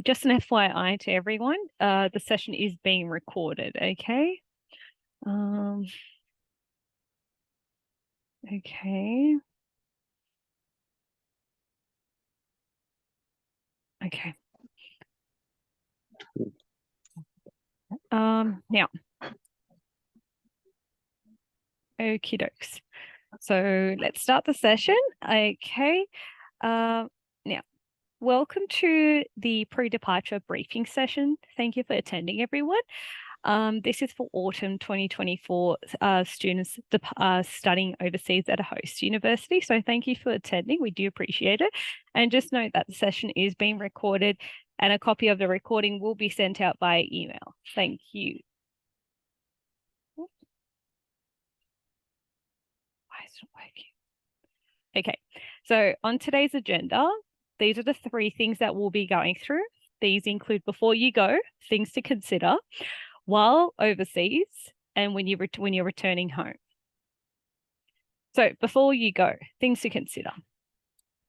Just an FYI to everyone, the session is being recorded, okay? Okay. Okay. Now, okie dokes. So let's start the session. Okay. Now, welcome to the pre-departure briefing session. Thank you for attending, everyone. This is for autumn 2024 students studying overseas at a host university. So thank you for attending. We do appreciate it. And just note that the session is being recorded and a copy of the recording will be sent out via email. Thank you. Why is it not working? Okay, so on today's agenda, these are the three things that we'll be going through. These include before you go, things to consider, while overseas, and when you're returning home. So before you go, things to consider.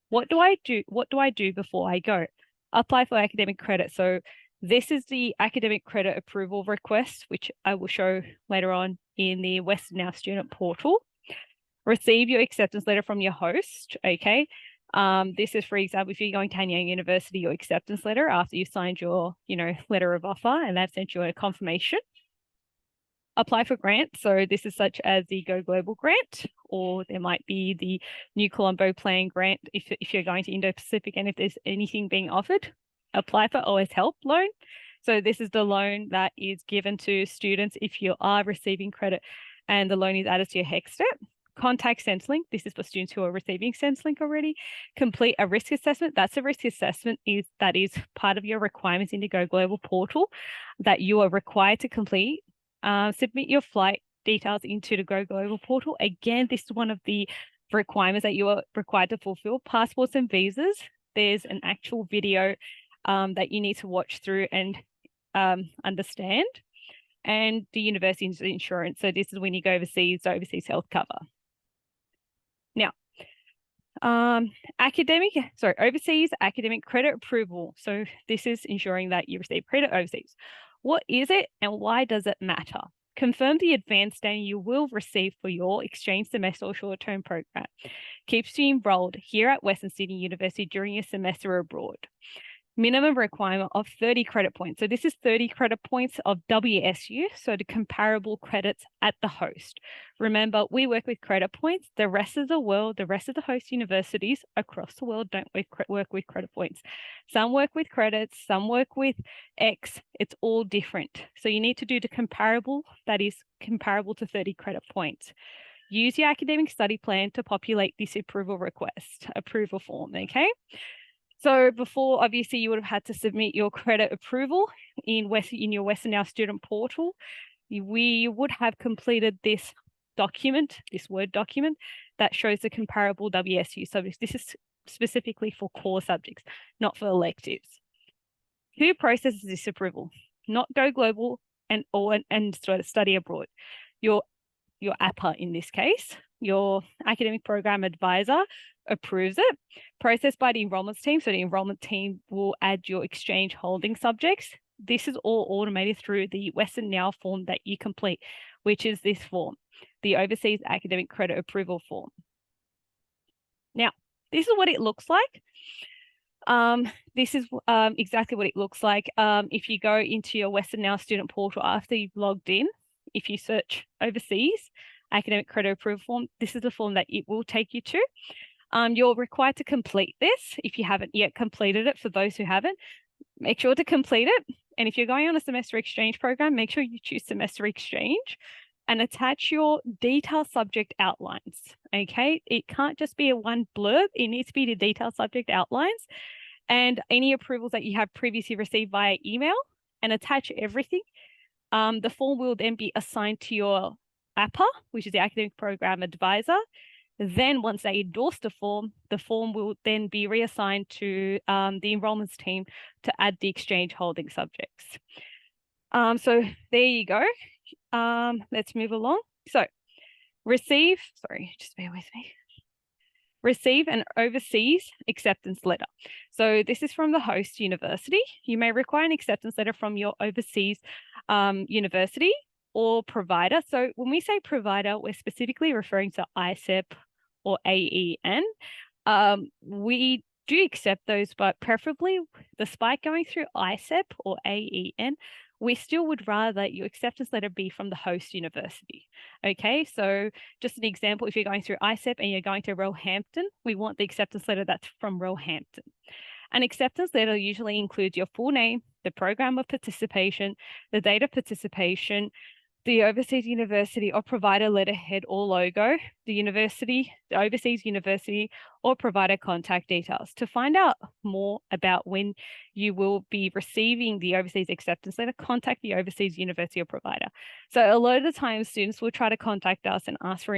What do I do? What do I do before I go? Apply for academic credit. So this is the academic credit approval request, which I will show later on in the Western Now student portal. Receive your acceptance letter from your host, okay? This is, for example, if you're going to Hanyang University, your acceptance letter after you signed your, letter of offer and they've sent you a confirmation. Apply for grants. So this is such as the Go Global grant, or there might be the New Colombo Plan grant if you're going to Indo-Pacific and if there's anything being offered. Apply for OS Help loan. So this is the loan that is given to students if you are receiving credit and the loan is added to your HEC step. Contact Centrelink. This is for students who are receiving Centrelink already. Complete a risk assessment. That's a risk assessment that is part of your requirements in the Go Global portal that you are required to complete. Submit your flight details into the Go Global portal. Again, this is one of the requirements that you are required to fulfill. Passports and visas. There's an actual video that you need to watch through and understand. And the university insurance. So this is when you go overseas, the overseas health cover. Now, overseas academic credit approval. So this is ensuring that you receive credit overseas. What is it and why does it matter? Confirm the advanced standing you will receive for your exchange semester or short-term program. Keeps you enrolled here at Western Sydney University during your semester abroad. Minimum requirement of 30 credit points. So this is 30 credit points of WSU, so the comparable credits at the host. Remember, we work with credit points. The rest of the world, the rest of the host universities across the world don't work with credit points. Some work with credits, some work with X. It's all different. So you need to do the comparable that is comparable to 30 credit points. Use your academic study plan to populate this approval form, okay? So before, obviously, you would have had to submit your credit approval in your Western Now student portal. We would have completed this document, this Word document, that shows the comparable WSU subjects. This is specifically for core subjects, not for electives. Who processes this approval? Not Go Global and study abroad. Your APA in this case, your academic program advisor approves it, processed by the enrollments team. So the enrollment team will add your exchange holding subjects. This is all automated through the Western Now form that you complete, which is this form, the Overseas Academic Credit Approval form. Now, this is what it looks like. This is exactly what it looks like. If you go into your Western Now student portal after you've logged in, if you search overseas academic credit approval form, this is the form that it will take you to. You're required to complete this if you haven't yet completed it. For those who haven't, make sure to complete it. And if you're going on a semester exchange program, make sure you choose semester exchange and attach your detailed subject outlines, okay? It can't just be a one blurb. It needs to be the detailed subject outlines and any approvals that you have previously received via email, and attach everything. The form will then be assigned to your APA, which is the academic program advisor. Then once they endorse the form will then be reassigned to the enrollments team to add the exchange holding subjects. So there you go. Let's move along. So just bear with me. Receive an overseas acceptance letter. So this is from the host university. You may require an acceptance letter from your overseas university or provider. So when we say provider, we're specifically referring to ISEP or AEN. We do accept those, but preferably despite going through ISEP or AEN, we still would rather your acceptance letter be from the host university. Okay, so just an example, if you're going through ISEP and you're going to Roehampton, we want the acceptance letter that's from Roehampton. An acceptance letter usually includes your full name, the program of participation, the date of participation, the overseas university or provider letterhead or logo, the overseas university or provider contact details. To find out more about when you will be receiving the overseas acceptance letter, contact the overseas university or provider. So a lot of the time students will try to contact us and ask for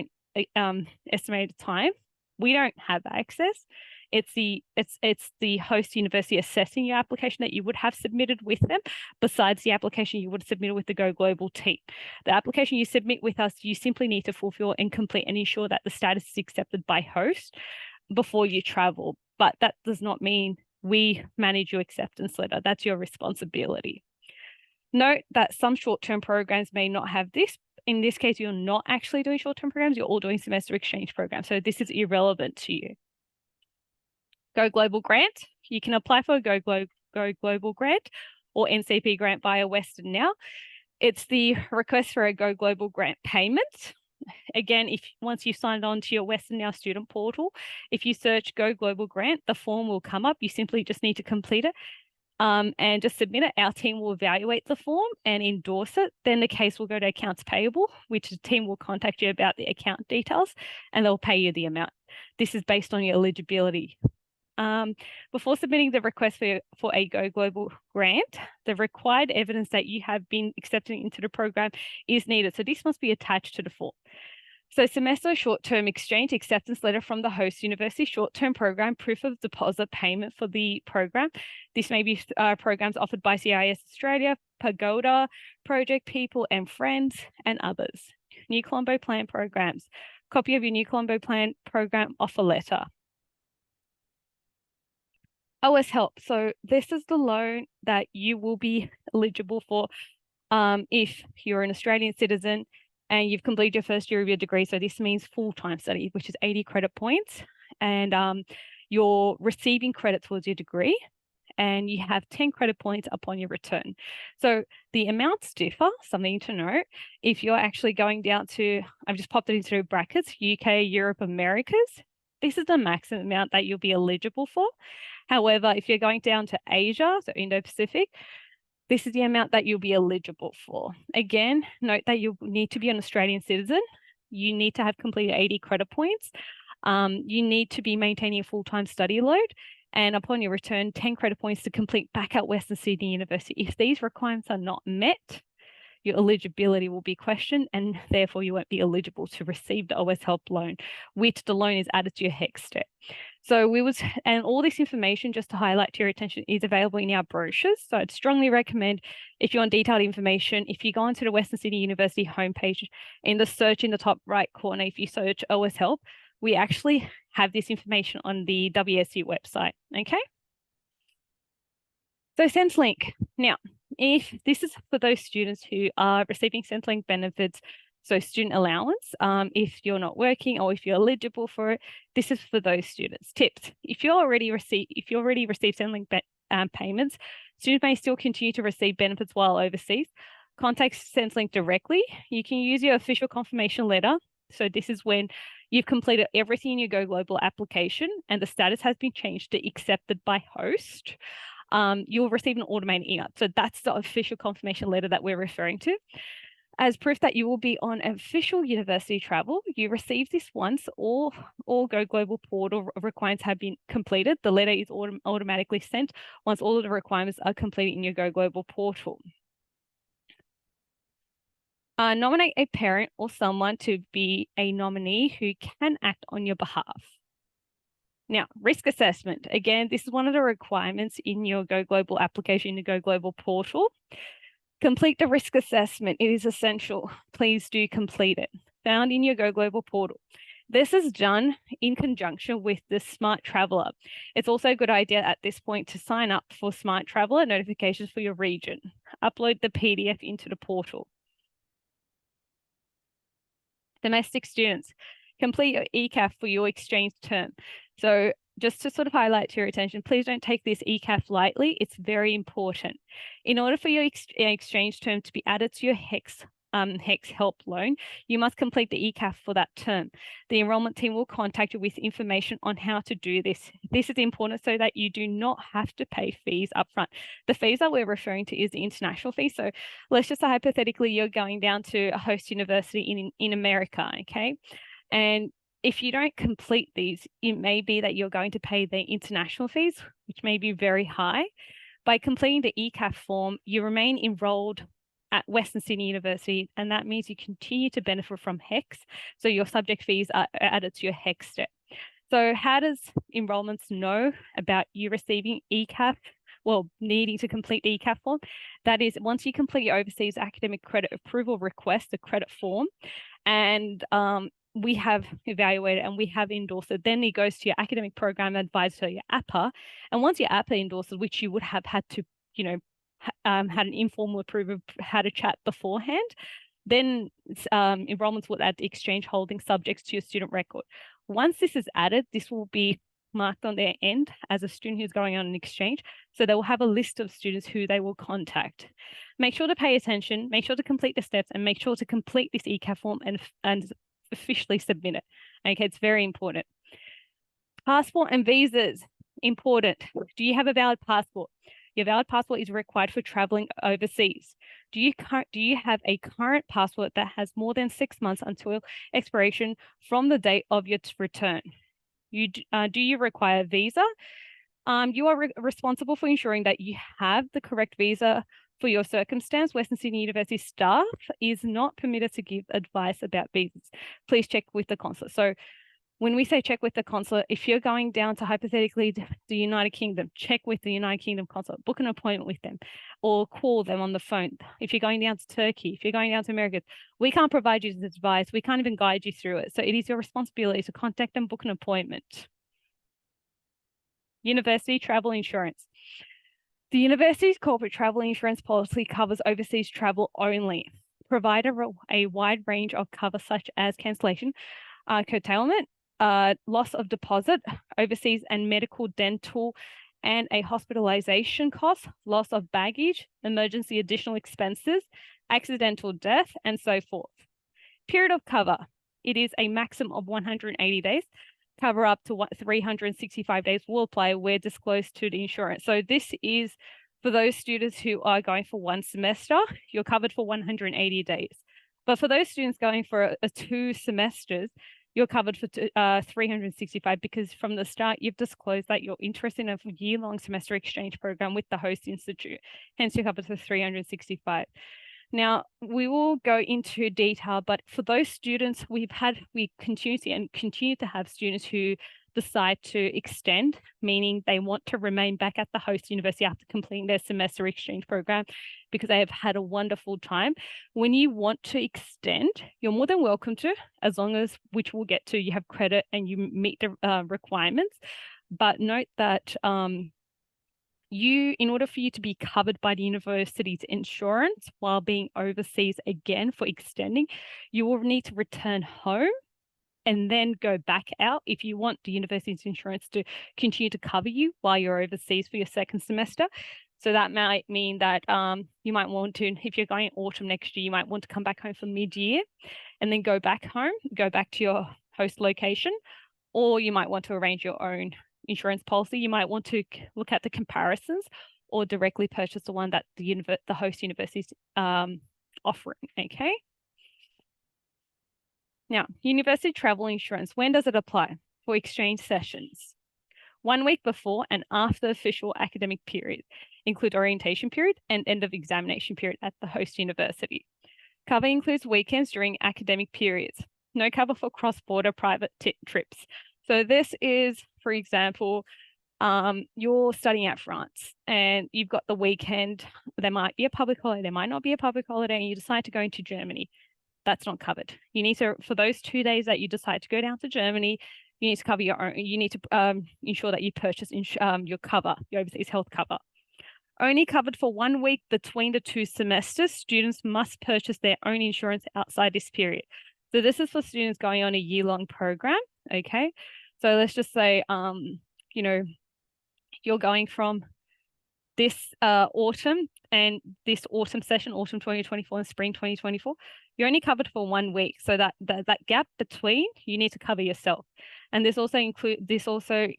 an estimated time. We don't have access. It's the host university assessing your application that you would have submitted with them, besides the application you would have submitted with the Go Global team. The application you submit with us, you simply need to fulfill and complete and ensure that the status is accepted by host before you travel. But that does not mean we manage your acceptance letter. That's your responsibility. Note that some short-term programs may not have this. In this case, you're not actually doing short-term programs, you're all doing semester exchange programs. So this is irrelevant to you. Go Global grant. You can apply for a Go Global grant or NCP grant via Western now. It's the request for a Go Global grant payment. Again, once you've signed on to your Western Now student portal, if you search Go Global grant, the form will come up. You simply just need to complete it and just submit it. Our team will evaluate the form and endorse it. Then the case will go to accounts payable, which the team will contact you about the account details and they'll pay you the amount. This is based on your eligibility. Before submitting the request for a Go Global grant, the required evidence that you have been accepted into the program is needed. So this must be attached to the form. So semester short-term exchange acceptance letter from the host university, short-term program, proof of deposit payment for the program. This may be programs offered by CIS Australia, Pagoda, Project People and Friends, and others. New Colombo Plan programs. Copy of your New Colombo Plan program offer letter. OS Help. So this is the loan that you will be eligible for if you're an Australian citizen and you've completed your first year of your degree. So this means full-time study, which is 80 credit points. And you're receiving credit towards your degree and you have 10 credit points upon your return. So the amounts differ, something to note. If you're actually going down to, I've just popped it into brackets, UK, Europe, Americas, this is the maximum amount that you'll be eligible for. However, if you're going down to Asia, so Indo-Pacific, this is the amount that you'll be eligible for. Again, note that you need to be an Australian citizen. You need to have completed 80 credit points. You need to be maintaining a full-time study load. And upon your return, 10 credit points to complete back at Western Sydney University. If these requirements are not met, your eligibility will be questioned and therefore you won't be eligible to receive the OS Help loan, which the loan is added to your HECS step. So and all this information, just to highlight to your attention, is available in our brochures. So I'd strongly recommend, if you want detailed information, if you go onto the Western Sydney University homepage, in the search in the top right corner, if you search OS Help, we actually have this information on the WSU website, okay? So Centrelink. Now, if this is for those students who are receiving Centrelink benefits, so student allowance, if you're not working or if you're eligible for it, this is for those students. Tips: if you already receive Centrelink payments, students may still continue to receive benefits while overseas. Contact Centrelink directly. You can use your official confirmation letter. So this is when you've completed everything in your Go Global application and the status has been changed to accepted by host. You'll receive an automated email. So that's the official confirmation letter that we're referring to. As proof that you will be on official university travel, you receive this once all Go Global portal requirements have been completed. The letter is automatically sent once all of the requirements are completed in your Go Global portal. Nominate a parent or someone to be a nominee who can act on your behalf. Now, risk assessment. Again, this is one of the requirements in your Go Global application in the Go Global portal. Complete the risk assessment. It is essential. Please do complete it. Found in your Go Global portal. This is done in conjunction with the Smart Traveller. It's also a good idea at this point to sign up for Smart Traveller notifications for your region. Upload the PDF into the portal. Domestic students, complete your ECAF for your exchange term. So just to sort of highlight to your attention, please don't take this ECAF lightly. It's very important. In order for your exchange term to be added to your HECS help loan, you must complete the ECAF for that term. The enrollment team will contact you with information on how to do this. This is important so that you do not have to pay fees upfront. The fees that we're referring to is the international fee. So let's just say hypothetically you're going down to a host university in America, okay? And if you don't complete these, it may be that you're going to pay the international fees, which may be very high. By completing the ECAF form, you remain enrolled at Western Sydney University, and that means you continue to benefit from HECS. So your subject fees are added to your HECS step. So how does enrollments know about you receiving ECAF? Well, needing to complete the ECAF form? That is, once you complete your overseas academic credit approval request, the credit form, and we have evaluated and we have endorsed it, then it goes to your academic program advisor, your APA. And once your APA endorses, which you would have had to, had an informal approval, had a chat beforehand, then enrollments will add the exchange holding subjects to your student record. Once this is added, this will be marked on their end as a student who's going on an exchange. So they will have a list of students who they will contact. Make sure to pay attention, make sure to complete the steps, and make sure to complete this ECAF form and officially submit it. Okay, it's very important. Passport and visas, important. Do you have a valid passport? Your valid passport is required for traveling overseas. Do you have a current passport that has more than 6 months until expiration from the date of your return? Do you require a visa? You are responsible for ensuring that you have the correct visa for your circumstance. Western Sydney University staff is not permitted to give advice about visas. Please check with the consulate. So when we say check with the consulate, if you're going down to hypothetically the United Kingdom, check with the United Kingdom consulate, book an appointment with them or call them on the phone. If you're going down to Turkey, if you're going down to America, we can't provide you this advice. We can't even guide you through it. So it is your responsibility to contact them, book an appointment. University travel insurance. The university's corporate travel insurance policy covers overseas travel only. Provide a wide range of cover such as cancellation, curtailment, loss of deposit, overseas and medical, dental, and a hospitalization cost, loss of baggage, emergency additional expenses, accidental death, and so forth. Period of cover. It is a maximum of 180 days. Cover up to 365 days will apply where disclosed to the insurance. So this is for those students who are going for one semester, you're covered for 180 days. But for those students going for a 2 semesters, you're covered for 365 because from the start, you've disclosed that you're interested in a year-long semester exchange program with the host institute. Hence, you're covered for 365. Now, we will go into detail, but for those students, we continue to have students who decide to extend, meaning they want to remain back at the host university after completing their semester exchange program because they have had a wonderful time. When you want to extend, you're more than welcome to, as long as, which we'll get to, you have credit and you meet the requirements. But note that in order for you to be covered by the university's insurance while being overseas again for extending, you will need to return home and then go back out if you want the university's insurance to continue to cover you while you're overseas for your second semester. So that might mean that you might want to, if you're going autumn next year, you might want to come back home for mid-year and then go back home, go back to your host location, or you might want to arrange your own insurance policy. You might want to look at the comparisons or directly purchase the one that the host university is offering, okay? Now, university travel insurance, when does it apply? For exchange sessions. 1 week before and after official academic period, include orientation period and end of examination period at the host university. Cover includes weekends during academic periods. No cover for cross-border private trips. So this is, for example, you're studying at France and you've got the weekend, there might be a public holiday, there might not be a public holiday, and you decide to go into Germany. that's not covered. You need to, for those 2 days that you decide to go down to Germany, you need to cover your own, you need to ensure that you purchase your cover, your overseas health cover. Only covered for 1 week between the 2 semesters, students must purchase their own insurance outside this period. So this is for students going on a year-long program, okay? So let's just say, you know, you're going from this autumn and this autumn session, autumn 2024 and spring 2024, you're only covered for 1 week. So that gap between, you need to cover yourself. And this also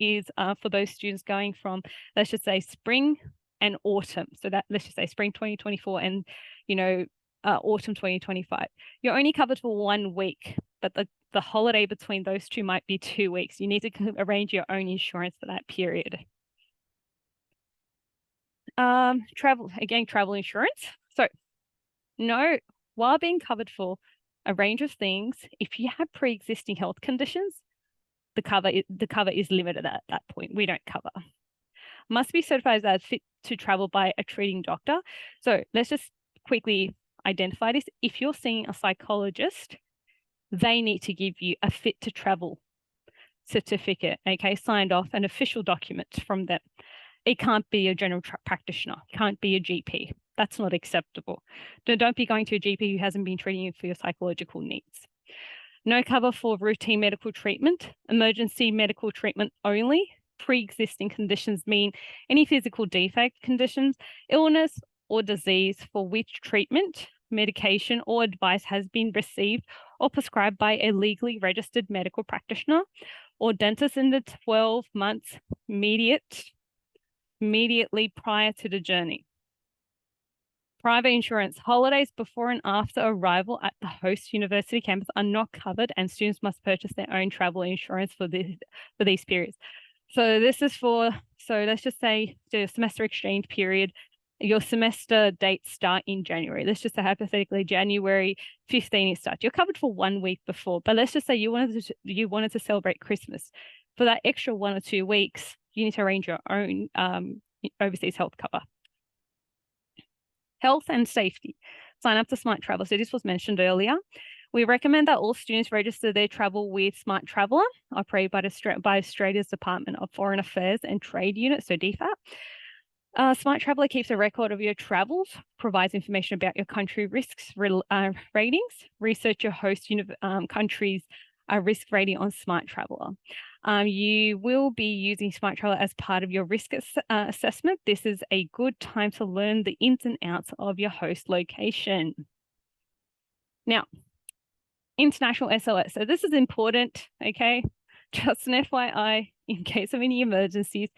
is for those students going from, let's just say, spring and autumn. So that, let's just say spring 2024 and, you know, autumn 2025. You're only covered for 1 week, but the holiday between those two might be 2 weeks. You need to arrange your own insurance for that period. Travel insurance. So no, while being covered for a range of things, if you have pre-existing health conditions, the cover is limited at that point. We don't cover. Must be certified as fit to travel by a treating doctor. So let's just quickly identify this. If you're seeing a psychologist, they need to give you a fit to travel certificate, okay, signed off, an official document from them. It can't be a general practitioner, can't be a GP. That's not acceptable. Don't be going to a GP who hasn't been treating you for your psychological needs. No cover for routine medical treatment, emergency medical treatment only. Pre-existing conditions mean any physical defect conditions, illness or disease for which treatment, medication or advice has been received or prescribed by a legally registered medical practitioner or dentist in the 12 months immediately prior to the journey. Private insurance. Holidays before and after arrival at the host university campus are not covered, and students must purchase their own travel insurance for these periods. So this is for, so let's just say the semester exchange period, your semester dates start in January. Let's just say hypothetically January 15 it starts. You're covered for 1 week before, but let's just say you wanted to celebrate Christmas. For that extra 1 or 2 weeks, you need to arrange your own overseas health cover. Health and safety. Sign up to Smart Traveller. So this was mentioned earlier. We recommend that all students register their travel with Smart Traveller, operated by Australia's Department of Foreign Affairs and Trade Unit, so DFAT. Smart Traveller keeps a record of your travels, provides information about your country risks ratings, research your host country's risk rating on Smart Traveller. You will be using Smart Traveller as part of your risk assessment. This is a good time to learn the ins and outs of your host location. Now, international SOS. So this is important, okay? Just an FYI in case of any emergencies,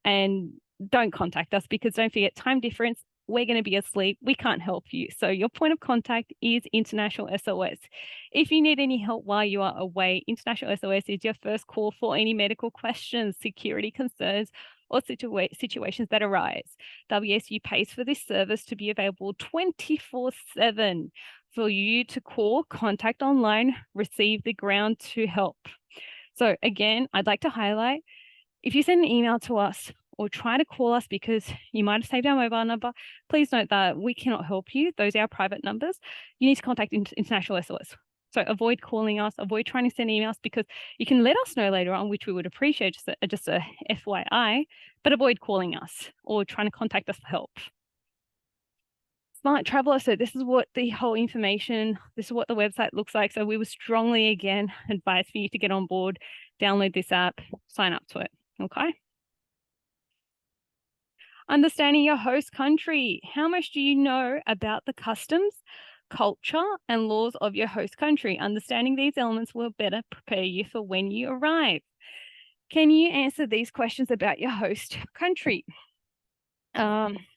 and don't contact us because don't forget, time difference, we're going to be asleep. We can't help you. So your point of contact is international SOS. If you need any help while you are away, international SOS is your first call for any medical questions, security concerns, or situations that arise. WSU pays for this service to be available 24/7 for you to call, contact online, receive the ground to help. So again, I'd like to highlight, if you send an email to us or try to call us because you might have saved our mobile number, please note that we cannot help you. Those are our private numbers. You need to contact International SOS. So avoid calling us, avoid trying to send emails, because you can let us know later on, which we would appreciate, just a FYI, but avoid calling us or trying to contact us for help. Smart Traveller, so this is what the whole information, this is what the website looks like. So we would strongly, again, advise for you to get on board, download this app, sign up to it, okay? Understanding your host country. How much do you know about the customs, culture, and laws of your host country? Understanding these elements will better prepare you for when you arrive. Can you answer these questions about your host country?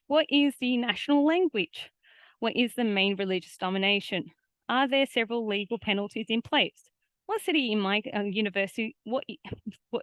What is the national language? What is the main religious domination? Are there several legal penalties in place? What city in my university? What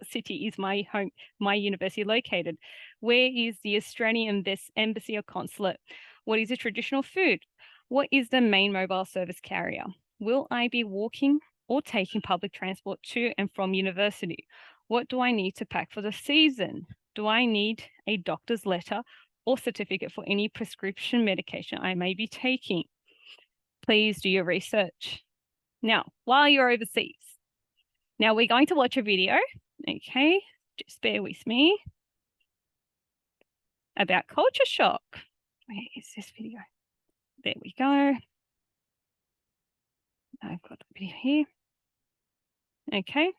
city is my university located? Where is the Australian embassy or consulate? What is the traditional food? What is the main mobile service carrier? Will I be walking or taking public transport to and from university? What do I need to pack for the season? Do I need a doctor's letter or certificate for any prescription medication I may be taking? please do your research. Now, while you're overseas, now we're going to watch a video, okay? Just bear with me, about culture shock. Where is this video? There we go. I've got the video here. Okay.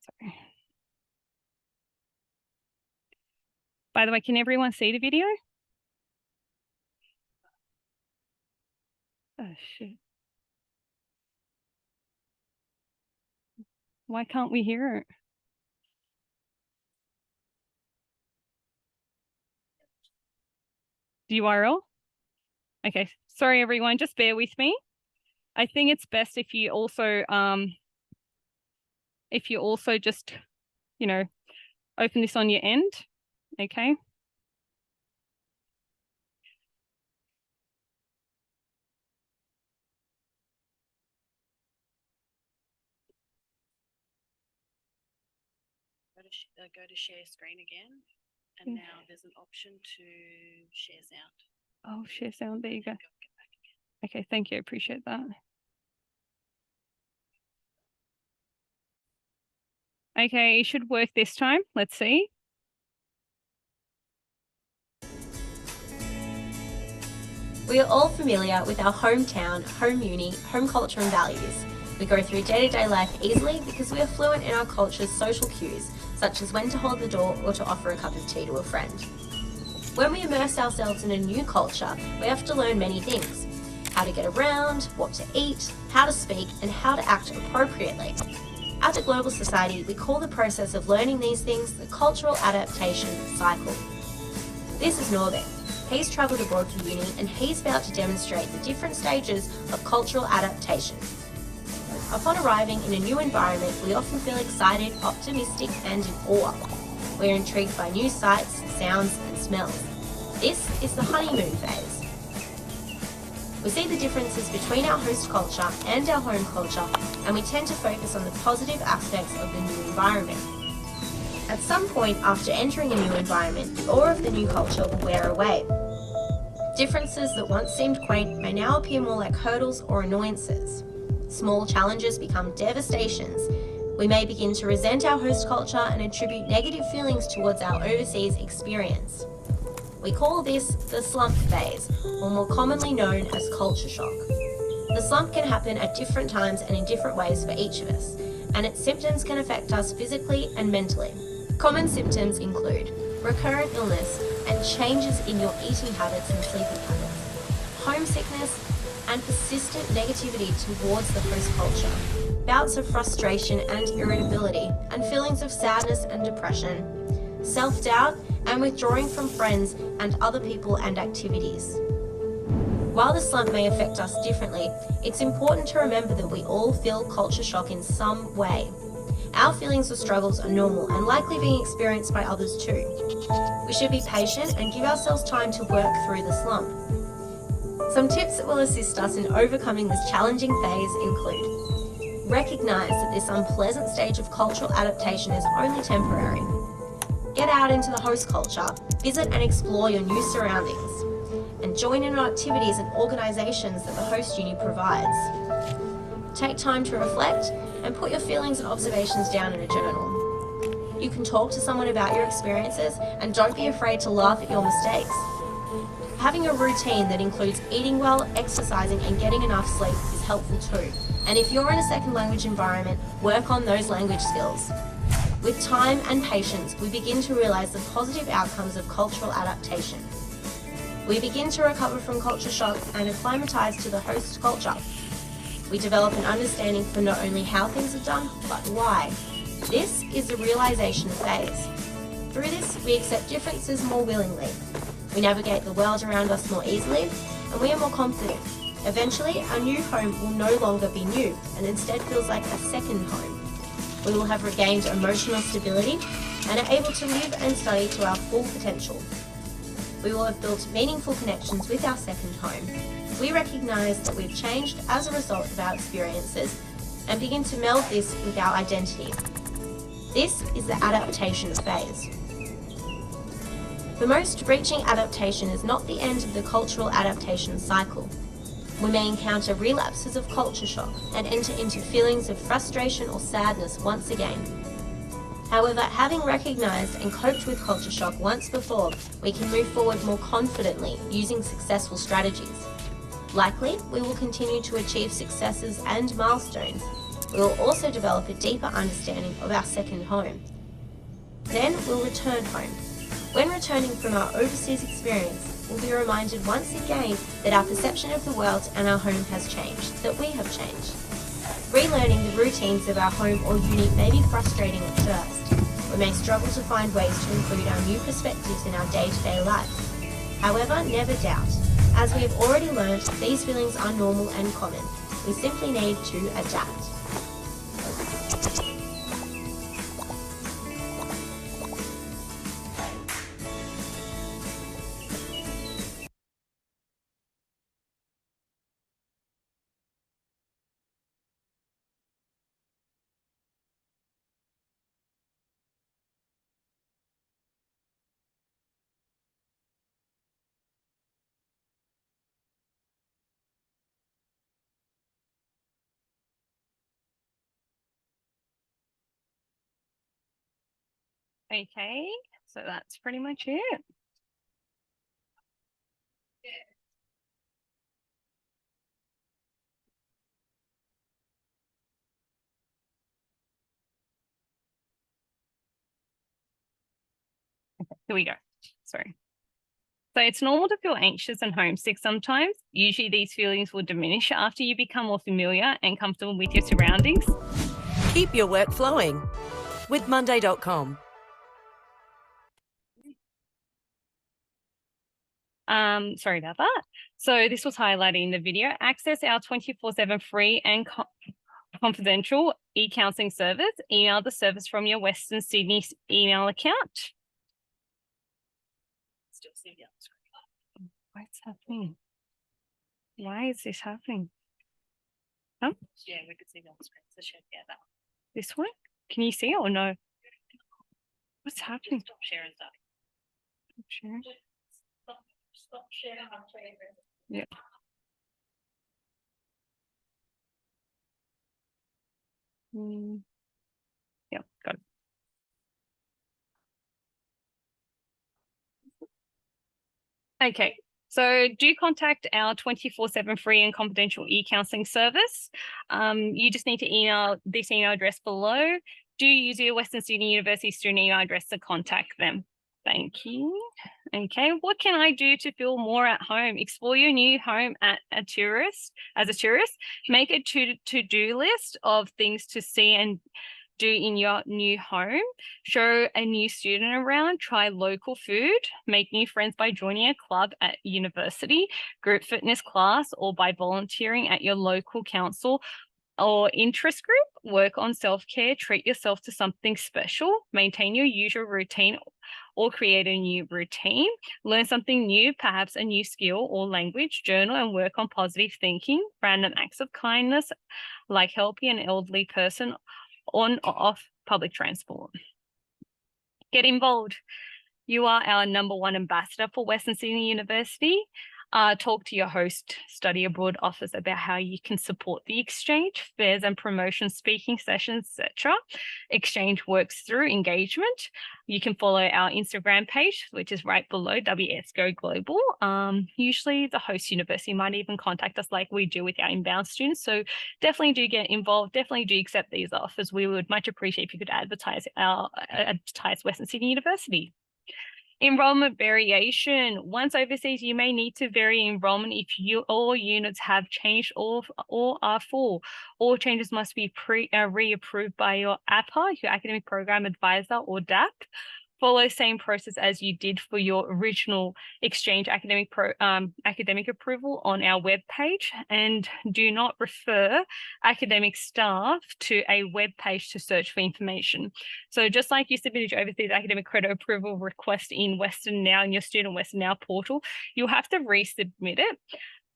Sorry. By the way, can everyone see the video? Oh, shit. Why can't we hear it? The URL? Okay, sorry everyone, just bear with me. I think it's best if you also just, open this on your end, okay? Go to share screen again, and now there's an option to share sound. Oh, share sound, there you go. Okay, thank you, I appreciate that. Okay, it should work this time. Let's see. We are all familiar with our hometown, home uni, home culture and values. We go through day-to-day life easily because we are fluent in our culture's social cues, such as when to hold the door or to offer a cup of tea to a friend. When we immerse ourselves in a new culture, we have to learn many things: how to get around, what to eat, how to speak, and how to act appropriately. At a global society, we call the process of learning these things the cultural adaptation cycle. This is Norbert. He's travelled abroad for uni and he's about to demonstrate the different stages of cultural adaptation. Upon arriving in a new environment, we often feel excited, optimistic and in awe. We're intrigued by new sights, sounds and smells. This is the honeymoon phase. We see the differences between our host culture and our home culture, and we tend to focus on the positive aspects of the new environment. At some point after entering a new environment, the awe of the new culture will wear away. Differences that once seemed quaint may now appear more like hurdles or annoyances. Small challenges become devastations. We may begin to resent our host culture and attribute negative feelings towards our overseas experience. We call this the slump phase, or more commonly known as culture shock. The slump can happen at different times and in different ways for each of us, and its symptoms can affect us physically and mentally. Common symptoms include recurrent illness and changes in your eating habits and sleeping habits, homesickness, and persistent negativity towards the host culture, bouts of frustration and irritability, and feelings of sadness and depression, self-doubt, and withdrawing from friends and other people and activities. While the slump may affect us differently, it's important to remember that we all feel culture shock in some way. Our feelings or struggles are normal and likely being experienced by others too. We should be patient and give ourselves time to work through the slump. Some tips that will assist us in overcoming this challenging phase include: recognize that this unpleasant stage of cultural adaptation is only temporary. Get out into the host culture, visit and explore your new surroundings, and join in on activities and organisations that the host uni provides. Take time to reflect and put your feelings and observations down in a journal. You can talk to someone about your experiences and don't be afraid to laugh at your mistakes. Having a routine that includes eating well, exercising and getting enough sleep is helpful too. And if you're in a second language environment, work on those language skills. With time and patience, we begin to realise the positive outcomes of cultural adaptation. We begin to recover from culture shock and acclimatise to the host culture. We develop an understanding for not only how things are done, but why. This is the realisation phase. Through this, we accept differences more willingly. We navigate the world around us more easily, and we are more confident. Eventually, our new home will no longer be new, and instead feels like a second home. We will have regained emotional stability and are able to live and study to our full potential. We will have built meaningful connections with our second home. We recognise that we've changed as a result of our experiences and begin to meld this with our identity. This is the adaptation phase. The most reaching adaptation is not the end of the cultural adaptation cycle. We may encounter relapses of culture shock and enter into feelings of frustration or sadness once again. However, having recognised and coped with culture shock once before, we can move forward more confidently using successful strategies. Likely, we will continue to achieve successes and milestones. We will also develop a deeper understanding of our second home. Then we'll return home. When returning from our overseas experience, we'll be reminded once again that our perception of the world and our home has changed, that we have changed. Relearning the routines of our home or uni may be frustrating at first. We may struggle to find ways to include our new perspectives in our day-to-day life. However, never doubt. As we have already learned, these feelings are normal and common. We simply need to adapt. Okay, so that's pretty much it. Okay, here we go. Sorry. So it's normal to feel anxious and homesick sometimes. Usually these feelings will diminish after you become more familiar and comfortable with your surroundings. Keep your work flowing with Monday.com. Sorry about that. So this was highlighted in the video. Access our 24/7 free and confidential e-counselling service. Email the service from your Western Sydney email account. Still see the other screen. What's happening? Why is this happening? Yeah, we could see the other screen. So share, yeah, that one. This one? Can you see it or no? What's happening? Stop sharing stuff. Sharing? Stop sharing. Yeah. Yeah, got it. Okay, so do contact our 24/7 free and confidential e-counselling service. You just need to email this email address below. Do use your Western Sydney University student email address to contact them. Thank you. Okay, what can I do to feel more at home? Explore your new home as a tourist. Make a to-do list of things to see and do in your new home. Show a new student around. Try local food. Make new friends by joining a club at university, group fitness class, or by volunteering at your local council or interest group. Work on self-care. Treat yourself to something special. Maintain your usual routine or create a new routine. Learn something new, perhaps a new skill or language. Journal and work on positive thinking. Random acts of kindness, like helping an elderly person on or off public transport. Get involved. You are our #1 ambassador for Western Sydney University. Talk to your host study abroad office about how you can support the exchange, fairs and promotions, speaking sessions, etc. Exchange works through engagement. You can follow our Instagram page, which is right below WSGO Global. Usually the host university might even contact us like we do with our inbound students. So definitely do get involved. Definitely do accept these offers. We would much appreciate if you could advertise Western Sydney University. Enrollment variation. Once overseas, you may need to vary enrollment if all units have changed or are full. All changes must be reapproved by your APA, your Academic Program Advisor, or DAP. Follow same process as you did for your original exchange academic approval on our webpage, and do not refer academic staff to a webpage to search for information. So just like you submitted your overseas academic credit approval request in Western Now in your Student Western Now portal, you'll have to resubmit it.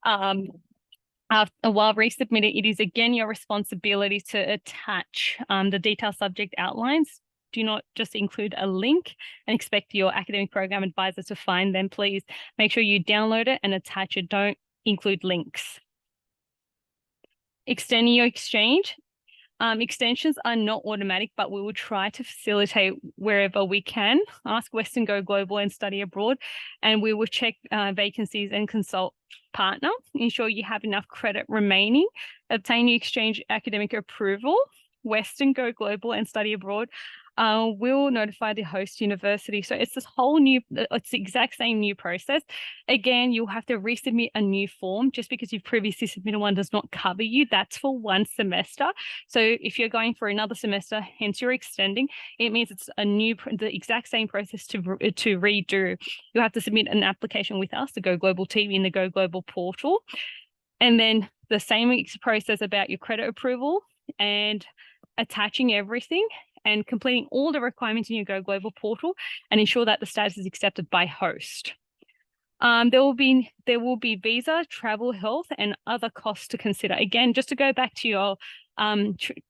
While resubmitting, it is again your responsibility to attach the detailed subject outlines. Do not just include a link and expect your academic program advisor to find them. Please make sure you download it and attach it. Don't include links. Extending your exchange. Extensions are not automatic, but we will try to facilitate wherever we can. Ask Western Go Global and Study Abroad, and we will check vacancies and consult partner. Ensure you have enough credit remaining. Obtain your exchange academic approval. Western Go Global and Study Abroad will notify the host university. So it's it's the exact same new process. Again, you'll have to resubmit a new form. Just because you've previously submitted one does not cover you. That's for one semester. So if you're going for another semester, hence you're extending, it means it's the exact same process to redo. You have to submit an application with us, the Go Global team, in the Go Global portal. And then the same process about your credit approval and attaching everything and completing all the requirements in your Go Global portal, and ensure that the status is accepted by host. There will be visa, travel, health, and other costs to consider. Again, just to go back to your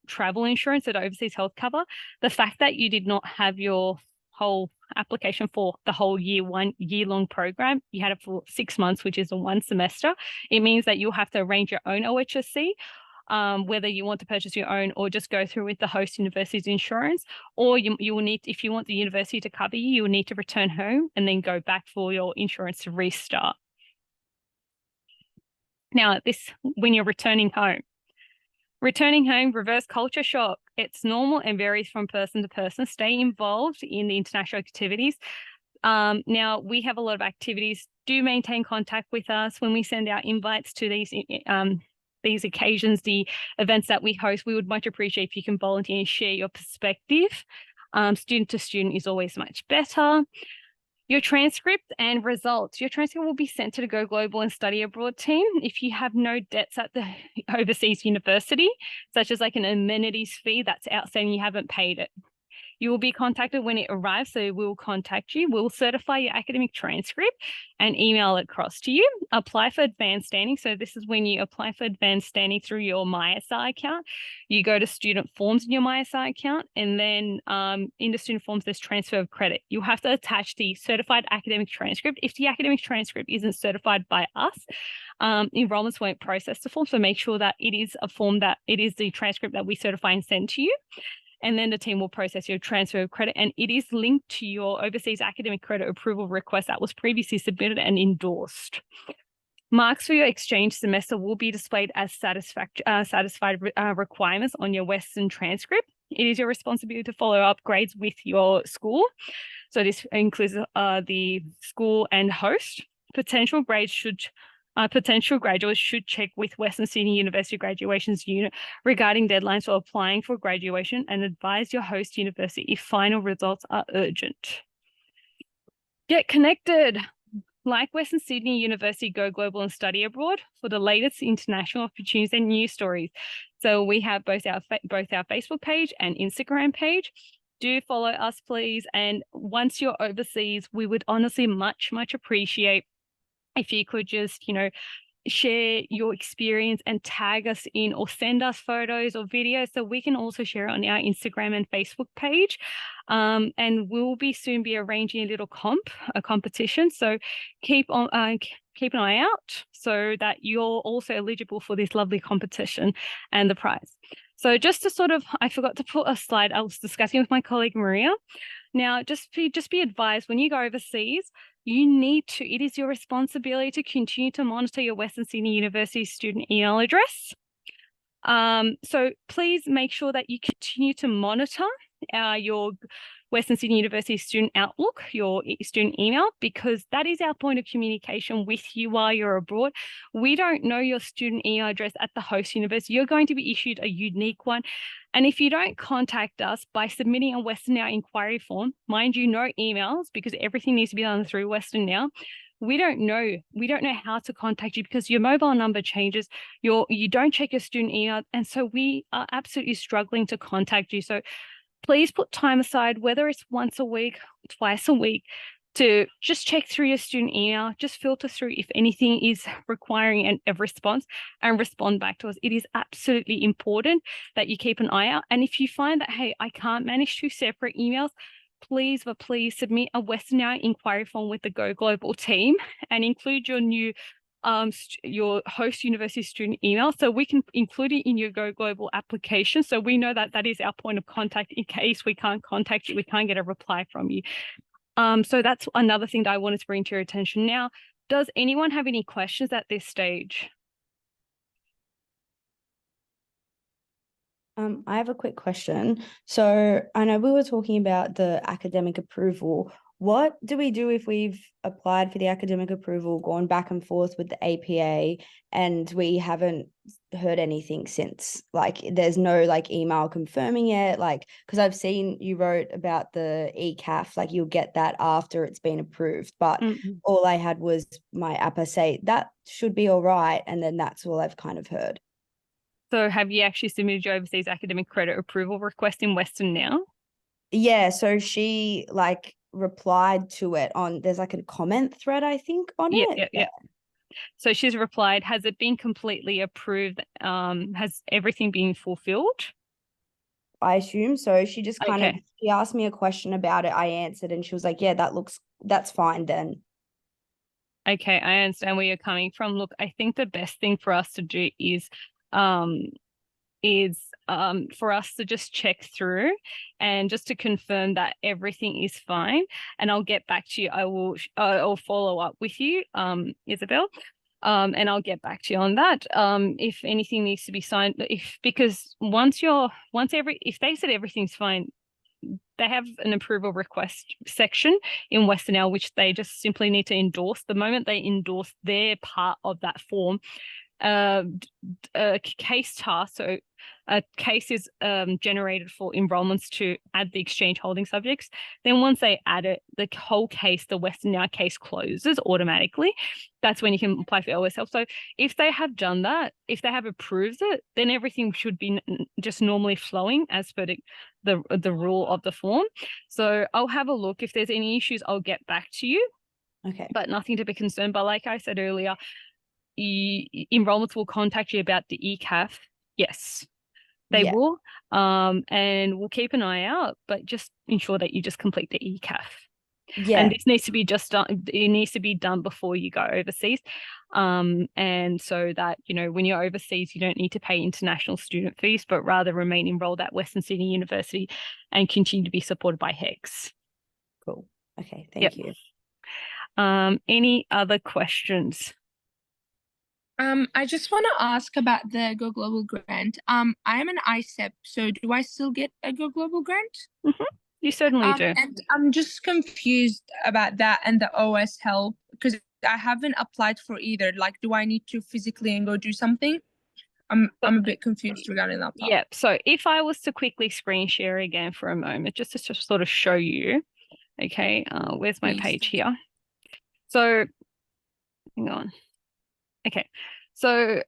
travel insurance and overseas health cover, the fact that you did not have your whole application for the whole year-long program, you had it for 6 months, which is a one semester. It means that you'll have to arrange your own OHSC. Whether you want to purchase your own or just go through with the host university's insurance, or you will need, if you want the university to cover you, you will need to return home and then go back for your insurance to restart. Now, when you're returning home, reverse culture shock. It's normal and varies from person to person. Stay involved in the international activities. Now, we have a lot of activities. Do maintain contact with us when we send out invites to these occasions, the events that we host. We would much appreciate if you can volunteer and share your perspective. Student to student is always much better. Your transcript and results. Your transcript will be sent to the Go Global and Study Abroad team. If you have no debts at the overseas university, such as like an amenities fee that's outstanding, you haven't paid it, you will be contacted when it arrives, so we'll contact you. We'll certify your academic transcript and email it across to you. Apply for advanced standing. So this is when you apply for advanced standing through your MySI account. You go to student forms in your MySI account, and then in the student forms, there's transfer of credit. You'll have to attach the certified academic transcript. If the academic transcript isn't certified by us, enrollments won't process the form. So make sure that it is a form that it is the transcript that we certify and send to you. And then the team will process your transfer of credit, and it is linked to your overseas academic credit approval request that was previously submitted and endorsed. Marks for your exchange semester will be displayed as satisfied requirements on your Western transcript. It is your responsibility to follow up grades with your school. So this includes the school and host. Potential graduates should check with Western Sydney University Graduations Unit regarding deadlines for applying for graduation, and advise your host university if final results are urgent. Get connected. Like Western Sydney University, Go Global and Study Abroad for the latest international opportunities and news stories. So we have both our Facebook page and Instagram page. Do follow us, please. And once you're overseas, we would honestly much appreciate if you could just, share your experience and tag us in, or send us photos or videos so we can also share it on our Instagram and Facebook page. And we'll soon be arranging a competition. So keep an eye out so that you're also eligible for this lovely competition and the prize. So just to I forgot to put a slide I was discussing with my colleague Maria. Now, just be advised, when you go overseas, it is your responsibility to continue to monitor your Western Sydney University student email address. So please make sure that you continue to monitor your Western Sydney University student Outlook, your student email, because that is our point of communication with you while you're abroad. We don't know your student email address at the host university. You're going to be issued a unique one. And if you don't contact us by submitting a Western Now inquiry form, mind you, no emails, because everything needs to be done through Western Now. We don't know how to contact you because your mobile number changes. You don't check your student email. And so we are absolutely struggling to contact you. So please put time aside, whether it's once a week, twice a week, to just check through your student email, just filter through if anything is requiring a response, and respond back to us. It is absolutely important that you keep an eye out. And if you find that, hey, I can't manage 2 separate emails, please submit a Western Now inquiry form with the Go Global team and include your new your host university student email, so we can include it in your Go Global application. So we know that that is our point of contact in case we can't contact you, we can't get a reply from you. So that's another thing that I wanted to bring to your attention. Now, does anyone have any questions at this stage? I have a quick question. So I know we were talking about the academic approval. What do we do if we've applied for the academic approval, gone back and forth with the APA, and we haven't heard anything since? Like, there's no like email confirming it, like, because I've seen you wrote about the ECAF, like you'll get that after it's been approved, but all I had was my APA say that should be all right, and then that's all I've kind of heard. So have you actually submitted your overseas academic credit approval request in Western now? Yeah, so she like replied to it on, there's like a comment thread, I think, on it. Yeah. So she's replied, has it been completely approved? Has everything been fulfilled? I assume so. She just kind of, Okay. she asked me a question about it. I answered and she was like, yeah, that's fine then. Okay, I understand where you're coming from. Look, I think the best thing for us to do is for us to just check through and just to confirm that everything is fine. And I'll get back to you. I'll follow up with you, Isabel. And I'll get back to you on that. If anything needs to be signed, because if they said everything's fine, they have an approval request section in Western which they just simply need to endorse. The moment they endorse their part of that form, a case task, so a case is generated for enrollments to add the exchange holding subjects. Then once they add it, the whole case, the Western case closes automatically. That's when you can apply for OS Help. So if they have done that, if they have approved it, then everything should be just normally flowing as per the rule of the form. So I'll have a look. If there's any issues, I'll get back to you. Okay. But nothing to be concerned. But like I said earlier, enrollments will contact you about the ECAF. Yes, they will. And we'll keep an eye out, but just ensure that you just complete the ECAF. Yeah. And this needs to be it needs to be done before you go overseas. And so that, when you're overseas, you don't need to pay international student fees, but rather remain enrolled at Western Sydney University and continue to be supported by HECS. Cool. Okay, thank you. Any other questions? I just want to ask about the Go Global grant. I'm an ICEP, so do I still get a Go Global grant? You certainly do. And I'm just confused about that and the OS Help, because I haven't applied for either. Like, do I need to physically and go do something? I'm a bit confused regarding that part. Yeah. So if I was to quickly screen share again for a moment, just to sort of show you, okay, where's my page here? So hang on. Okay, so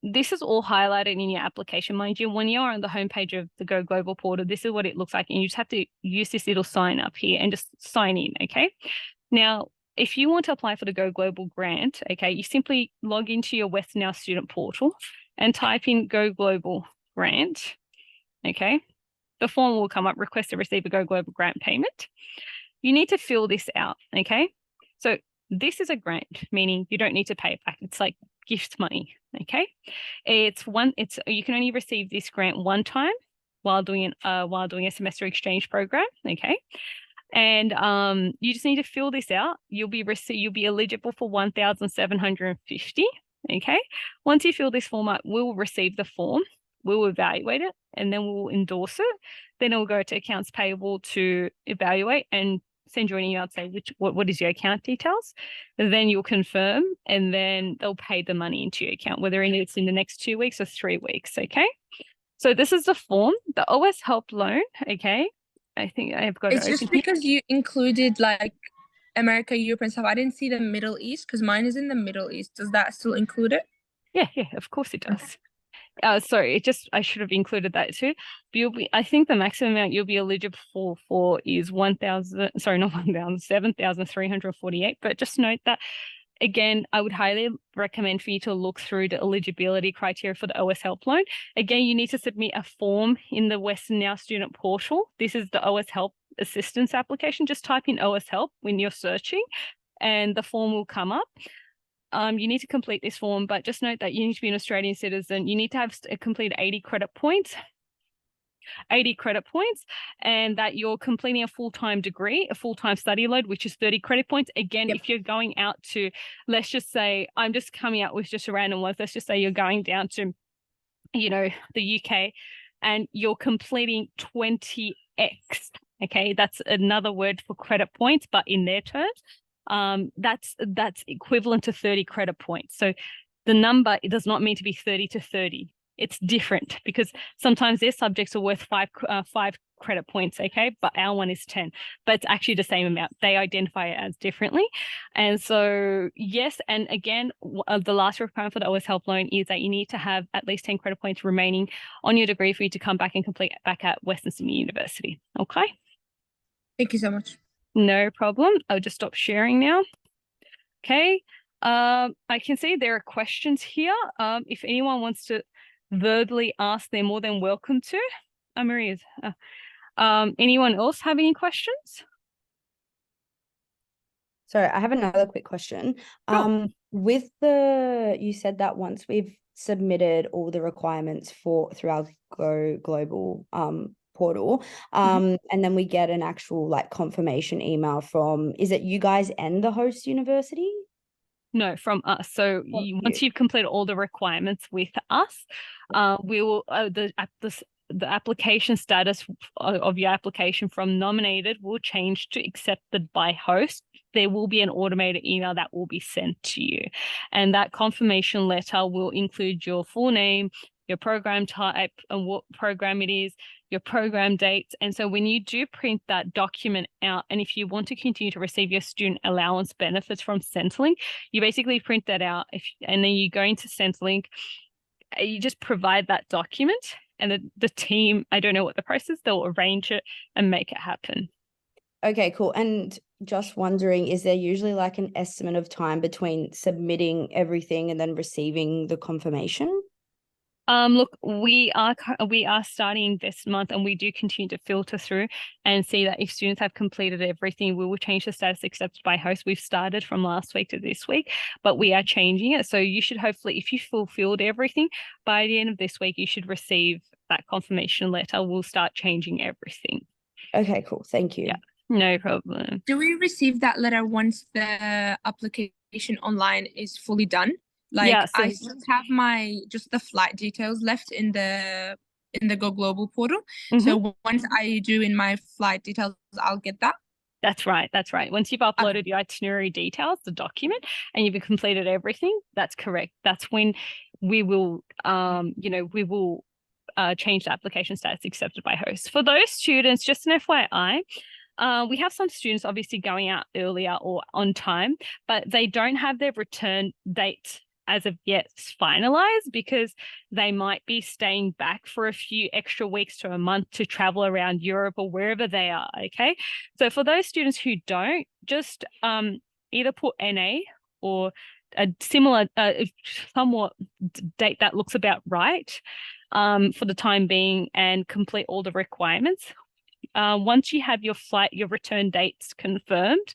this is all highlighted in your application. Mind you, when you're on the homepage of the Go Global portal, this is what it looks like. And you just have to use this little sign up here and just sign in, okay? Now, if you want to apply for the Go Global grant, okay, you simply log into your Western student portal and type in Go Global grant, okay? The form will come up, request to receive a Go Global grant payment. You need to fill this out, okay? So this is a grant, meaning you don't need to pay it back. It's like gift money, okay? You can only receive this grant one time while doing a semester exchange program, okay? And you just need to fill this out. You'll be eligible for 1,750, okay? Once you fill this form out, we'll receive the form, we'll evaluate it, and then we'll endorse it. Then it will go to accounts payable to evaluate and send you an email to say what is your account details. And then you'll confirm, and then they'll pay the money into your account, whether it's in the next 2 weeks or 3 weeks, okay? So this is the form, the OS Help loan, okay? I think I've got it. It's just because you included like America, Europe and stuff. I didn't see the Middle East because mine is in the Middle East. Does that still include it? Yeah, of course it does. Sorry, I should have included that too. But I think the maximum amount you'll be eligible for is 7,348. But just note that, again, I would highly recommend for you to look through the eligibility criteria for the OS Help loan. Again, you need to submit a form in the Western student portal. This is the OS Help assistance application. Just type in OS Help when you're searching and the form will come up. you need to complete this form, but just note that you need to be an Australian citizen. You need to have completed 80 credit points, and that you're completing a full-time degree, a full-time study load, which is 30 credit points. Again, if you're going out to, let's just say, I'm just coming out with just a random one. Let's just say you're going down to, the UK, and you're completing 20x. Okay, that's another word for credit points, but in their terms, that's equivalent to 30 credit points. So the number, it does not mean to be 30 to 30. It's different because sometimes their subjects are worth five credit points, okay, but our one is 10, but it's actually the same amount. They identify it as differently. And so, yes, and again, the last requirement for the OS Help Loan is that you need to have at least 10 credit points remaining on your degree for you to come back and complete back at Western Sydney University, okay? Thank you so much. No problem. I'll just stop sharing now. Okay, I can see there are questions here. If anyone wants to verbally ask, they're more than welcome to. Maria's. Anyone else have any questions? Sorry, I have another quick question. Sure. You said that once we've submitted all the requirements through our Go Global portal, and then we get an actual like confirmation email from, is it you guys and the host university? No, from us. So once you've completed all the requirements with us, we will the application status of your application from nominated will change to accepted by host. There will be an automated email that will be sent to you, and that confirmation letter will include your full name, your program type, and what program it is, your program dates. And so when you do print that document out, and if you want to continue to receive your student allowance benefits from Centrelink, you basically print that out, and then you go into Centrelink, you just provide that document, and the team, I don't know what the process, they'll arrange it and make it happen. Okay, cool. And just wondering, is there usually like an estimate of time between submitting everything and then receiving the confirmation? Look, we are starting this month, and we do continue to filter through and see that if students have completed everything, we will change the status accepted by host. We've started from last week to this week, but we are changing it. So you should hopefully, if you fulfilled everything by the end of this week, you should receive that confirmation letter. We'll start changing everything. Okay, cool. Thank you. Yeah, no problem. Do we receive that letter once the application online is fully done? Like, yeah, so I still have just the flight details left in the Go Global portal. So once I do in my flight details, I'll get that. That's right. Once you've uploaded your itinerary details, the document, and you've completed everything, that's correct. That's when we will, change the application status accepted by host. For those students, just an FYI, we have some students obviously going out earlier or on time, but they don't have their return date as of yet finalized because they might be staying back for a few extra weeks to a month to travel around Europe or wherever they are, okay? So for those students who don't, just either put NA or a similar, somewhat date that looks about right for the time being, and complete all the requirements. Once you have your return dates confirmed,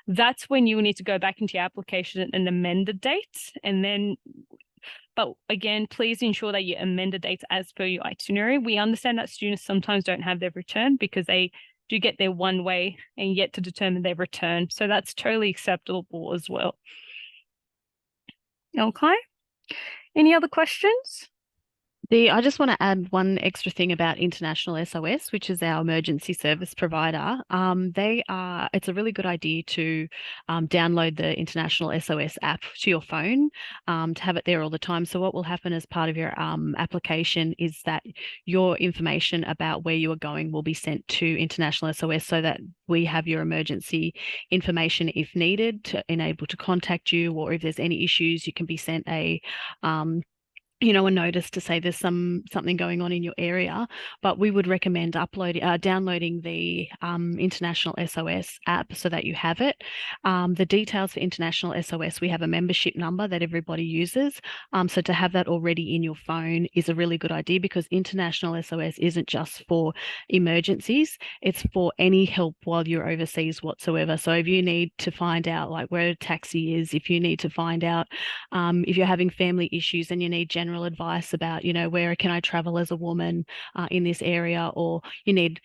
that's when you will need to go back into your application and amend the dates. And then, but again, please ensure that you amend the dates as per your itinerary. We understand that students sometimes don't have their return because they do get their one way and yet to determine their return. So that's totally acceptable as well. Okay. Any other questions? I just want to add one extra thing about International SOS, which is our emergency service provider. It's a really good idea to download the International SOS app to your phone to have it there all the time. So what will happen as part of your application is that your information about where you are going will be sent to International SOS so that we have your emergency information if needed to enable to contact you, or if there's any issues, you can be sent a you know, a notice to say there's something going on in your area, but we would recommend downloading the International SOS app so that you have it. The details for International SOS, we have a membership number that everybody uses. So to have that already in your phone is a really good idea, because International SOS isn't just for emergencies, it's for any help while you're overseas whatsoever. So if you need to find out like where a taxi is, if you need to find out if you're having family issues and you need general advice about, you know, where can I travel as a woman in this area, or you need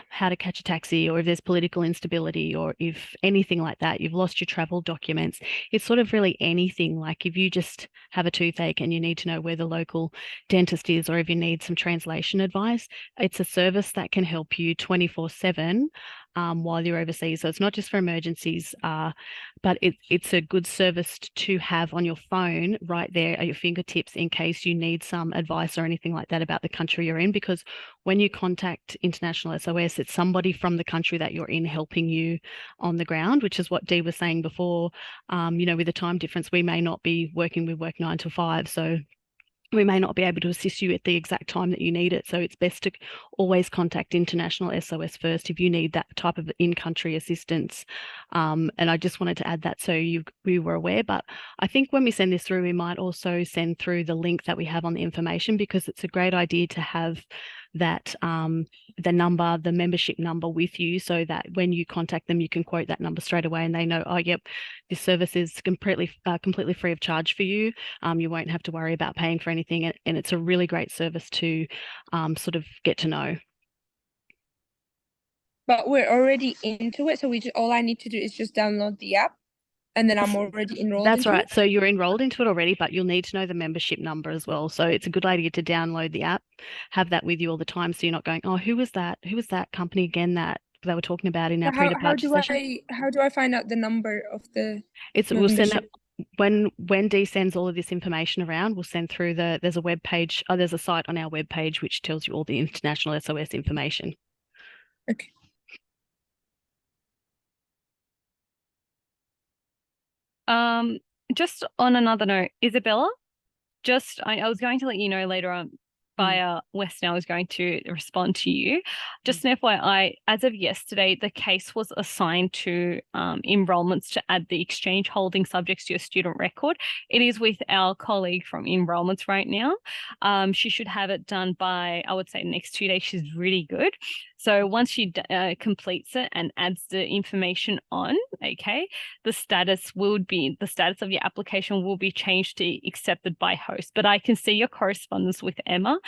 how to catch a taxi, or if there's political instability, or if anything like that, you've lost your travel documents. It's sort of really anything. Like if you just have a toothache and you need to know where the local dentist is, or if you need some translation advice, it's a service that can help you 24/7 while you're overseas. So it's not just for emergencies, but it's a good service to have on your phone right there at your fingertips in case you need some advice or anything like that about the country you're in. Because when you contact International SOS, it's somebody from the country that you're in helping you on the ground, which is what Dee was saying before. You know, with the time difference, we may not be working, we work 9 to 5. So we may not be able to assist you at the exact time that you need it. So it's best to always contact International SOS first if you need that type of in-country assistance. And I just wanted to add that so we were aware. But I think when we send this through, we might also send through the link that we have on the information, because it's a great idea to have that the membership number with you, so that when you contact them, you can quote that number straight away and they know, oh, yep, this service is completely free of charge for you. You won't have to worry about paying for anything. And it's a really great service to sort of get to know. But we're already into it, so all I need to do is just download the app, and then I'm already enrolled. That's right. It? So you're enrolled into it already, but you'll need to know the membership number as well. So it's a good idea to download the app, have that with you all the time, so you're not going, oh, who was that company again that they were talking about in our pre-departure session? How do I find out the number of the We'll send that when Dee sends all of this information around. We'll send through there's a web page, there's a site on our web page which tells you all the International SOS information. Okay. Just on another note, Isabella, I was going to let you know later on via Western, I was going to respond to you. Just an FYI, as of yesterday, the case was assigned to enrollments to add the exchange holding subjects to your student record. It is with our colleague from enrollments right now. She should have it done by, I would say, next 2 days. She's really good. So once she completes it and adds the information on, okay, the status of your application will be changed to accepted by host. But I can see your correspondence with Emma.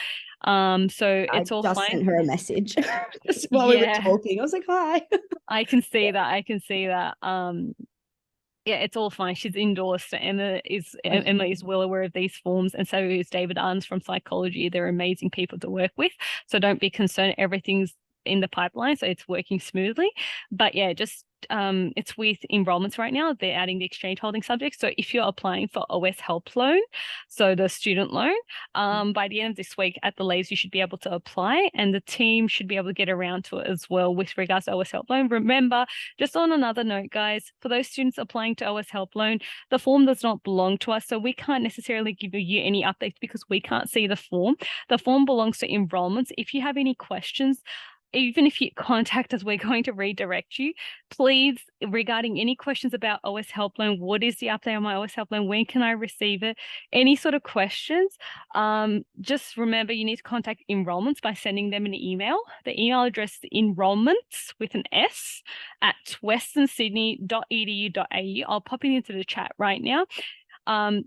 So it's all fine. I just sent her a message just while we were talking. I was like, hi. I can see that. Yeah, it's all fine. She's endorsed. Emma is well aware of these forms, and so is David Arns from psychology. They're amazing people to work with. So don't be concerned. Everything's in the pipeline, so it's working smoothly. But yeah, just it's with enrollments right now. They're adding the exchange holding subjects. So if you're applying for OS Help Loan, so the student loan, by the end of this week at the latest, you should be able to apply, and the team should be able to get around to it as well with regards to OS Help Loan. Remember, just on another note, guys, for those students applying to OS Help Loan, the form does not belong to us, so we can't necessarily give you any updates because we can't see the form. The form belongs to enrollments. If you have any questions, even if you contact us, we're going to redirect you. Please, regarding any questions about OS Help Loan, what is the update on my OS Help Loan? When can I receive it? Any sort of questions, just remember you need to contact enrollments by sending them an email. The email address is enrollments with an S at westernsydney.edu.au. I'll pop it into the chat right now.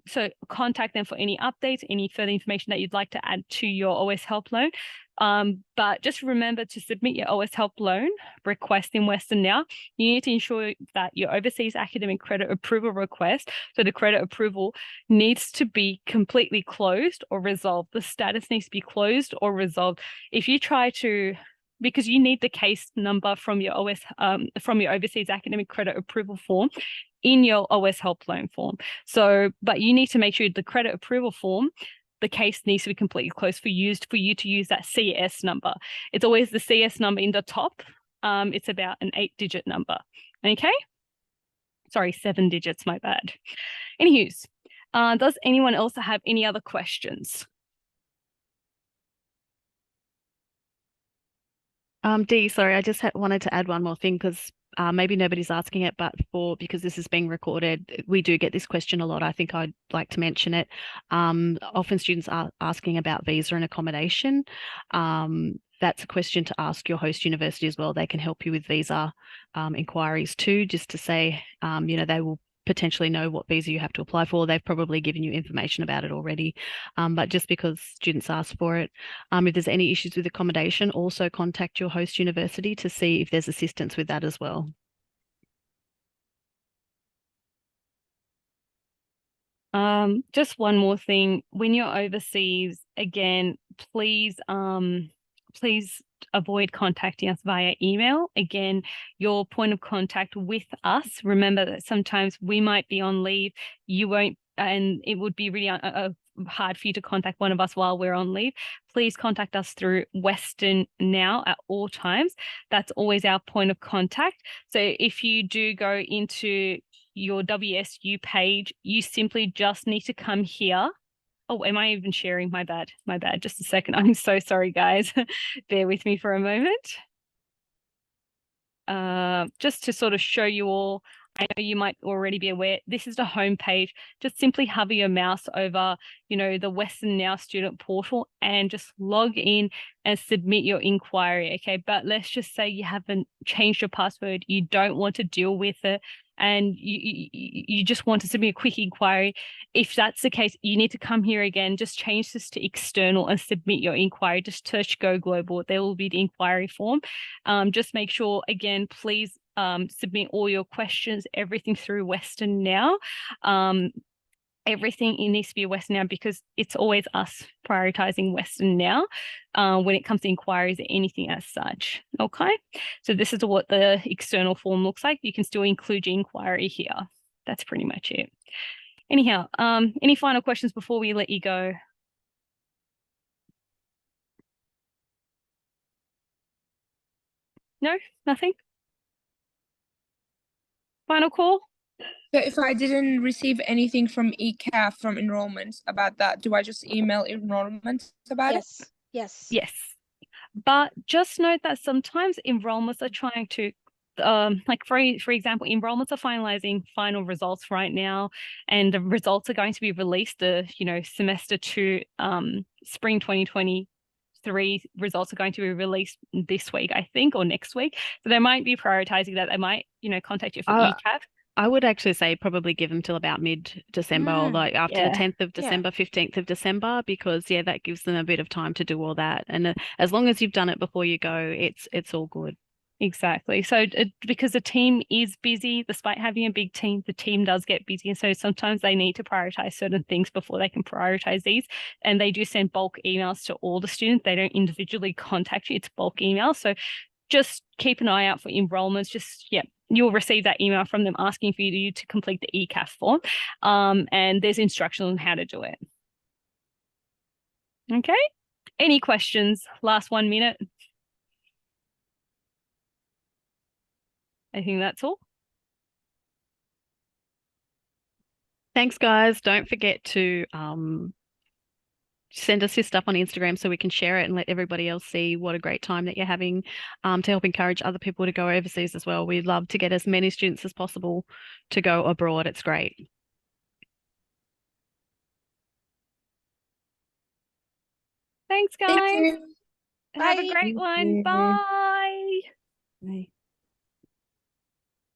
So contact them for any updates, any further information that you'd like to add to your OS Help Loan. But just remember to submit your OS Help Loan request in Western now. You need to ensure that your overseas academic credit approval request, so the credit approval, needs to be completely closed or resolved. The status needs to be closed or resolved. If you try to, because you need the case number from your overseas academic credit approval form in your OS Help Loan form. So, but you need to make sure the credit approval form, the case needs to be completely closed for you to use that CS number. It's always the CS number in the top. It's about an 8-digit number. Okay? Sorry, 7 digits, my bad. Anywho's, Does anyone else have any other questions? Dee, sorry, I just wanted to add one more thing because maybe nobody's asking it, but because this is being recorded, we do get this question a lot. I think I'd like to mention it. Often students are asking about visa and accommodation. That's a question to ask your host university as well. They can help you with visa inquiries too, just to say, they will potentially know what visa you have to apply for. They've probably given you information about it already. But just because students ask for it, if there's any issues with accommodation, also contact your host university to see if there's assistance with that as well. Just one more thing. When you're overseas, again, please avoid contacting us via email. Again, your point of contact with us. Remember that sometimes we might be on leave, you won't, and it would be really hard for you to contact one of us while we're on leave. Please contact us through Western Now at all times. That's always our point of contact. So if you do go into your WSU page, you simply just need to come here. Oh, am I even sharing? My bad. Just a second. I'm so sorry, guys. Bear with me for a moment. Just to sort of show you all, I know you might already be aware, this is the home page. Just simply hover your mouse over, the Western Now student portal and just log in and submit your inquiry, okay? But let's just say you haven't changed your password, you don't want to deal with it, and you just want to submit a quick inquiry. If that's the case, you need to come here again, just change this to external and submit your inquiry. Just search Go Global. There will be the inquiry form. Just make sure, again, please submit all your questions, everything through Western Now. Everything it needs to be Western Now because it's always us prioritizing Western Now when it comes to inquiries or anything as such. Okay, so this is what the external form looks like. You can still include your inquiry here. That's pretty much it. Anyhow, any final questions before we let you go? No, nothing. Final call? So if I didn't receive anything from ECAF from enrollments about that, do I just email enrollments about it? Yes. Yes. But just note that sometimes enrollments are trying to, like for example, enrollments are finalizing final results right now, and the results are going to be released. The semester 2, spring 2023 results are going to be released this week, I think, or next week. So they might be prioritizing that. They might, contact you for ECAF. I would actually say probably give them till about mid-December, or like after the 10th of December, 15th of December, because that gives them a bit of time to do all that. And as long as you've done it before you go, it's all good. Exactly. So because the team is busy, despite having a big team, the team does get busy. And so sometimes they need to prioritize certain things before they can prioritize these. And they do send bulk emails to all the students. They don't individually contact you. It's bulk emails. So just keep an eye out for enrollments. You'll receive that email from them asking for you to complete the ECAF form. And there's instructions on how to do it. Okay. Any questions? Last 1 minute. I think that's all. Thanks, guys. Don't forget to send us your stuff on Instagram so we can share it and let everybody else see what a great time that you're having, to help encourage other people to go overseas as well. We'd love to get as many students as possible to go abroad. It's great. Thanks, guys. Thank you. Have a Bye. great one. you. Bye. Bye.